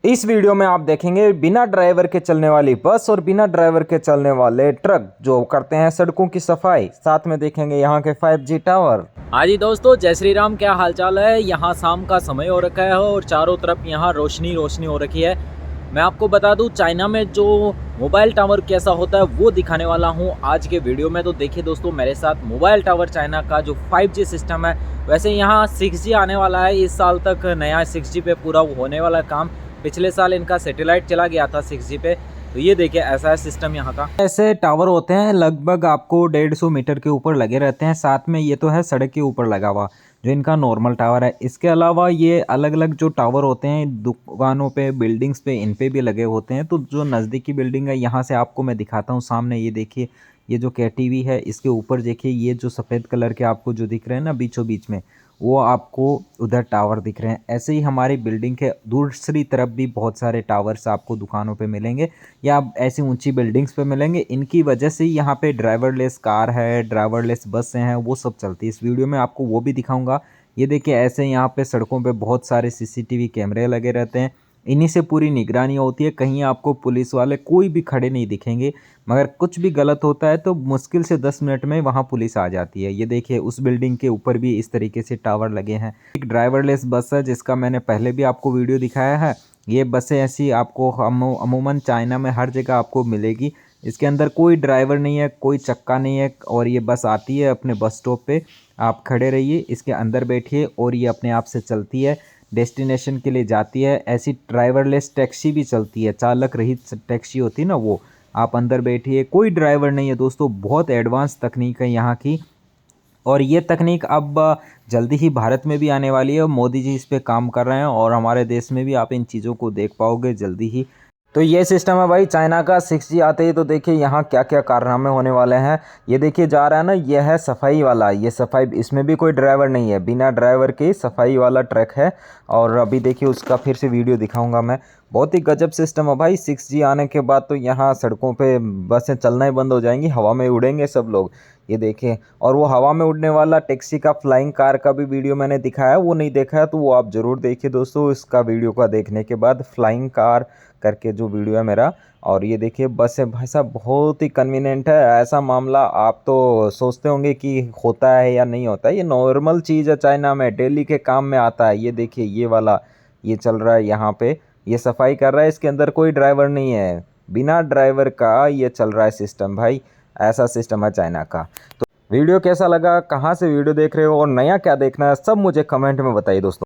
इस वीडियो में आप देखेंगे बिना ड्राइवर के चलने वाली बस और बिना ड्राइवर के चलने वाले ट्रक जो करते हैं सड़कों की सफाई। साथ में देखेंगे यहाँ के 5G टावर। हाँ जी दोस्तों, जय श्री राम। क्या हालचाल है। यहाँ शाम का समय हो रखा है और चारों तरफ यहाँ रोशनी रोशनी हो रखी है। मैं आपको बता दूँ चाइना में जो मोबाइल टावर कैसा होता है वो दिखाने वाला हूँ आज के वीडियो में। तो देखिए दोस्तों मेरे साथ मोबाइल टावर चाइना का जो 5G सिस्टम है। वैसे यहाँ 6G आने वाला है, इस साल तक नया 6G पे पूरा होने वाला काम। पिछले साल इनका सैटेलाइट चला गया था 6G पे। तो ये देखिए ऐसा है सिस्टम यहाँ का। ऐसे टावर होते हैं लगभग आपको 150 मीटर के ऊपर लगे रहते हैं। साथ में ये तो है सड़क के ऊपर लगा हुआ जो इनका नॉर्मल टावर है। इसके अलावा ये अलग अलग जो टावर होते हैं दुकानों पे, बिल्डिंग्स पे, इन पे भी लगे होते हैं। तो जो नज़दीकी बिल्डिंग है यहाँ से आपको मैं दिखाता हूँ। सामने ये देखिए, ये जो KTV है इसके ऊपर देखिए, ये जो सफ़ेद कलर के आपको जो दिख रहे हैं ना बीचों बीच में, वो आपको उधर टावर दिख रहे हैं। ऐसे ही हमारी बिल्डिंग के दूसरी तरफ भी बहुत सारे टावर्स आपको दुकानों पे मिलेंगे या ऐसी ऊंची बिल्डिंग्स पे मिलेंगे। इनकी वजह से यहाँ पे ड्राइवरलेस कार है, ड्राइवरलेस बसें हैं, वो सब चलती है। इस वीडियो में आपको वो भी दिखाऊंगा। ये देखिए ऐसे यहाँ पे सड़कों पे बहुत सारे CCTV कैमरे लगे रहते हैं। इन्हीं से पूरी निगरानी होती है। कहीं आपको पुलिस वाले कोई भी खड़े नहीं दिखेंगे, मगर कुछ भी गलत होता है तो मुश्किल से 10 मिनट में वहाँ पुलिस आ जाती है। ये देखिए उस बिल्डिंग के ऊपर भी इस तरीके से टावर लगे हैं। एक ड्राइवरलेस बस है जिसका मैंने पहले भी आपको वीडियो दिखाया है। ये बसें ऐसी आपको अमूमन चाइना में हर जगह आपको मिलेगी। इसके अंदर कोई ड्राइवर नहीं है, कोई चक्का नहीं है, और ये बस आती है अपने बस स्टॉप पे, आप खड़े रहिए, इसके अंदर बैठिए और ये अपने आप से चलती है, डेस्टिनेशन के लिए जाती है। ऐसी ड्राइवरलेस टैक्सी भी चलती है, चालक रहित टैक्सी होती है ना, वो आप अंदर बैठिए, कोई ड्राइवर नहीं है। दोस्तों बहुत एडवांस तकनीक है यहाँ की, और ये तकनीक अब जल्दी ही भारत में भी आने वाली है। मोदी जी इस पे काम कर रहे हैं और हमारे देश में भी आप इन चीज़ों को देख पाओगे जल्दी ही। तो ये सिस्टम है भाई चाइना का। 6G आते ही तो देखिए यहाँ क्या क्या कारनामे होने वाले हैं। ये देखिए जा रहा है ना, ये है सफाई वाला। ये सफाई, इसमें भी कोई ड्राइवर नहीं है, बिना ड्राइवर के सफाई वाला ट्रक है। और अभी देखिए उसका फिर से वीडियो दिखाऊंगा मैं। बहुत ही गजब सिस्टम है भाई। 6G आने के बाद तो यहाँ सड़कों पे बसें चलना ही बंद हो जाएंगी, हवा में उड़ेंगे सब लोग। ये देखिए, और वो हवा में उड़ने वाला टैक्सी का, फ्लाइंग कार का भी वीडियो मैंने दिखाया, वो नहीं देखा है तो वो आप ज़रूर देखिए दोस्तों। इसका वीडियो का देखने के बाद फ्लाइंग कार करके जो वीडियो है मेरा। और ये देखिए बस है भाई साहब, बहुत ही कन्वीनियंट है। ऐसा मामला आप तो सोचते होंगे कि होता है या नहीं होता है, ये नॉर्मल चीज़ है चाइना में, डेली के काम में आता है। ये देखिए ये वाला, ये चल रहा है यहाँ पे, ये सफाई कर रहा है, इसके अंदर कोई ड्राइवर नहीं है, बिना ड्राइवर का ये चल रहा है सिस्टम भाई। ऐसा सिस्टम है चाइना का। तो वीडियो कैसा लगा, कहाँ से वीडियो देख रहे हो और नया क्या देखना है, सब मुझे कमेंट में बताइए दोस्तों।